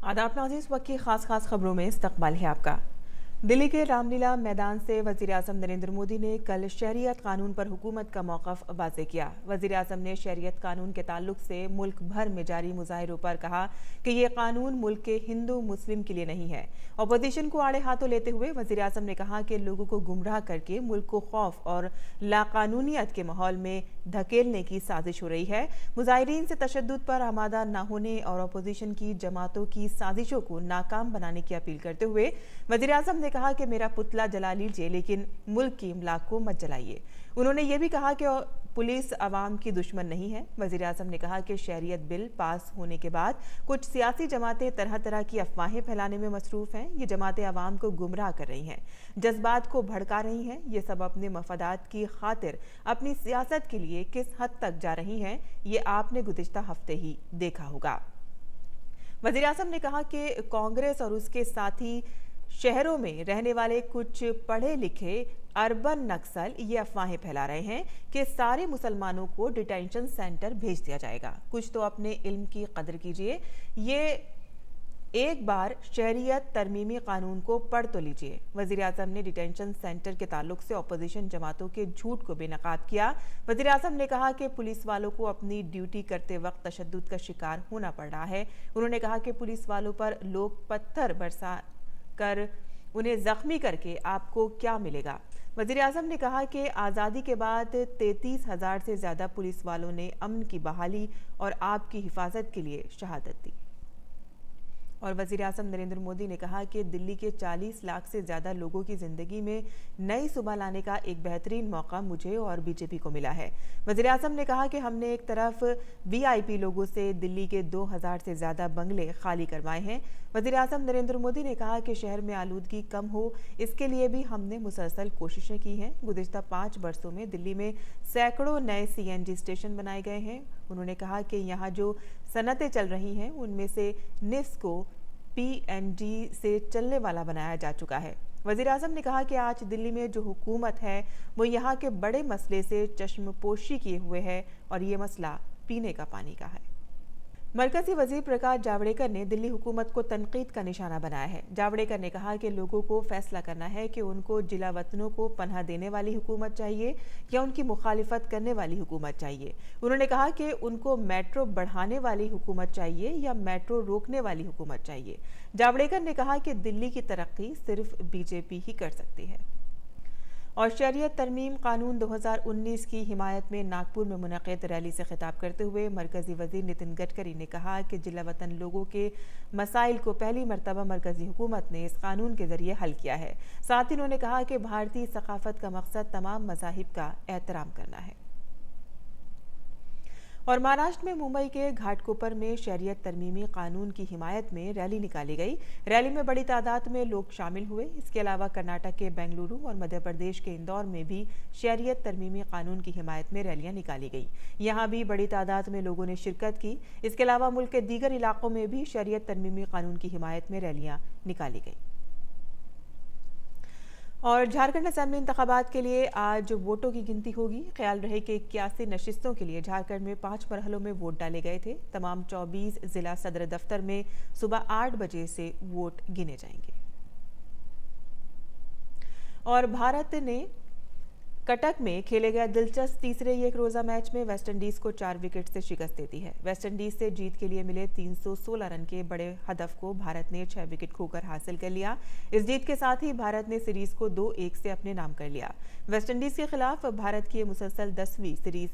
आदाब नाज़रीन, इस वक्त की खास खबरों में इस्तकबाल है आपका। दिल्ली के रामलीला मैदान से वज़ीर आज़म नरेंद्र मोदी ने कल शहरियत कानून पर हुकूमत का मौक़िफ़ वाज़ेह किया। वज़ीर आज़म ने शहरियत कानून के ताल्लुक से मुल्क भर में जारी मुज़ाहिरों पर कहा कि ये कानून मुल्क के हिंदू मुस्लिम के लिए नहीं है। अपोजिशन को आड़े हाथों लेते हुए वज़ीर आज़म ने कहा कि लोगों को गुमराह करके मुल्क को खौफ और लाकानूनियत के माहौल में धकेलने की साजिश हो रही है। मुज़ाहिरीन से तशद्दुद पर आमादा न होने और अपोजिशन की जमातों की साजिशों को नाकाम बनाने की अपील करते हुए वज़ीर आज़म ने कहा कि मेरा पुतला जला लीजिए लेकिन मुल्क की इमलाक को मत जलाइए। उन्होंने ये भी कहा कि पुलिस आवाम की दुश्मन नहीं है। वज़ीर आज़म ने कहा कि शहरियत बिल पास होने के बाद कुछ सियासी जमातें तरह तरह की अफवाहें फैलाने में मसरूफ़ हैं। ये जमातें आवाम को गुमराह कर रही हैं, जज्बात को भड़का रही हैं। ये सब अपने मफादात की खातिर अपनी सियासत के लिए किस हद तक जा रही हैं, ये आपने गुज़िश्ता हफ्ते ही देखा होगा। वज़ीर आज़म ने कहा कि कांग्रेस और उसके साथी शहरों में रहने वाले कुछ पढ़े लिखे अर्बन नक्सल ये अफवाहें फैला रहे हैं कि सारे मुसलमानों को डिटेंशन सेंटर भेज दिया जाएगा। कुछ तो अपने इल्म की कदर कीजिए। ये एक बार शहरियत तरमीमी कानून को पढ़ तो लीजिए। वज़ीर आज़म ने डिटेंशन सेंटर के ताल्लुक से अपोजिशन जमातों के झूठ को बेनकाब किया। वज़ीर आज़म ने कहा कि पुलिस वालों को अपनी ड्यूटी करते वक्त तशद्दुद का शिकार होना पड़ रहा है। उन्होंने कहा कि पुलिस वालों पर लोग पत्थर बरसा कर उन्हें जख्मी करके आपको क्या मिलेगा। वज़ीर आज़म ने कहा कि आज़ादी के बाद 33,000 से ज़्यादा पुलिस वालों ने अमन की बहाली और आपकी हिफाजत के लिए शहादत दी। और वज़ीर आज़म नरेंद्र मोदी ने कहा कि दिल्ली के 40 लाख से ज़्यादा लोगों की ज़िंदगी में नई सुबह लाने का एक बेहतरीन मौका मुझे और बीजेपी को मिला है। वज़ीर आज़म ने कहा कि हमने एक तरफ वीआईपी लोगों से दिल्ली के 2000 से ज़्यादा बंगले खाली करवाए हैं। वज़ीर आज़म नरेंद्र मोदी ने कहा कि शहर में आलूदगी कम हो, इसके लिए भी हमने मुसलसल कोशिशें की हैं। गुज़िश्ता 5 वर्षों में दिल्ली में सैकड़ों नए सीएनजी स्टेशन बनाए गए हैं। उन्होंने कहा कि यहाँ जो सनतें चल रही हैं उनमें से निफ्स को पीएनजी से चलने वाला बनाया जा चुका है। वज़ीर आज़म ने कहा कि आज दिल्ली में जो हुकूमत है वो यहाँ के बड़े मसले से चश्मपोशी किए हुए है और ये मसला पीने का पानी का है। मरकजी वज़ीर प्रकाश जावड़ेकर ने दिल्ली हुकूमत को तनकीद का निशाना बनाया है। जावड़ेकर ने कहा कि लोगों को फैसला करना है कि उनको जिला वतनों को पनाह देने वाली हुकूमत चाहिए या उनकी मुखालिफत करने वाली हुकूमत चाहिए। उन्होंने कहा कि उनको मेट्रो बढ़ाने वाली हुकूमत चाहिए या मेट्रो रोकने वाली हुकूमत चाहिए। जावड़ेकर ने कहा कि दिल्ली की तरक्की सिर्फ बीजेपी ही कर सकती है। और शहरियत तरमीम कानून 2019 की हिमायत में नागपुर में मुनक़िद रैली से खिताब करते हुए मरकजी वज़ीर नितिन गडकरी ने कहा कि जिला वतन लोगों के मसाइल को पहली मरतबा मरकजी हुकूमत ने इस कानून के ज़रिए हल किया है। साथ ही उन्होंने कहा कि भारतीय सकाफ़त का मकसद तमाम मज़ाहिब का एहतराम करना है। और महाराष्ट्र में मुंबई के घाटकोपर में शहरियत तरमीमी कानून की हिमायत में रैली निकाली गई। रैली में बड़ी तादाद में लोग शामिल हुए। इसके अलावा कर्नाटक के बेंगलुरु और मध्य प्रदेश के इंदौर में भी शहरियत तरमीमी कानून की हिमायत में रैलियां निकाली गई। यहां भी बड़ी तादाद में लोगों ने शिरकत की। इसके अलावा मुल्क के दीगर इलाकों में भी शहरियत तरमीमी कानून की हिमायत में रैलियां निकाली गई। और झारखंड असेंबली इंतखाबात के लिए आज वोटों की गिनती होगी। ख्याल रहे कि 81 नशिस्तों के लिए झारखंड में 5 मरहलों में वोट डाले गए थे। तमाम 24 जिला सदर दफ्तर में सुबह 8 बजे से वोट गिने जाएंगे। और भारत ने कटक में खेले गए दिलचस्प तीसरे एक रोजा मैच में वेस्टइंडीज को 4 विकेट से शिकस्त देती है। वेस्टइंडीज से जीत के लिए मिले 316 रन के बड़े हदफ को भारत ने 6 विकेट खोकर हासिल कर लिया। इस जीत के साथ ही भारत ने सीरीज को 2-1 से अपने नाम कर लिया। वेस्टइंडीज के खिलाफ भारत की मुसलसल 10वीं सीरीज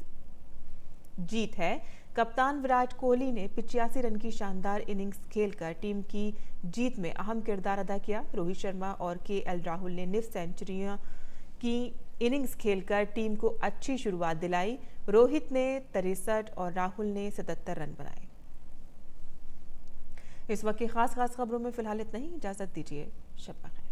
जीत है। कप्तान विराट कोहली ने 85 रन की शानदार इनिंग्स खेलकर टीम की जीत में अहम किरदार अदा किया। रोहित शर्मा और केएल राहुल ने निफ सेंचुरियां की इनिंग्स खेलकर टीम को अच्छी शुरुआत दिलाई। रोहित ने 63 और राहुल ने 77 रन बनाए। इस वक्त की खास खबरों में फिलहाल इतना ही। इजाजत दीजिए। शब बखैर।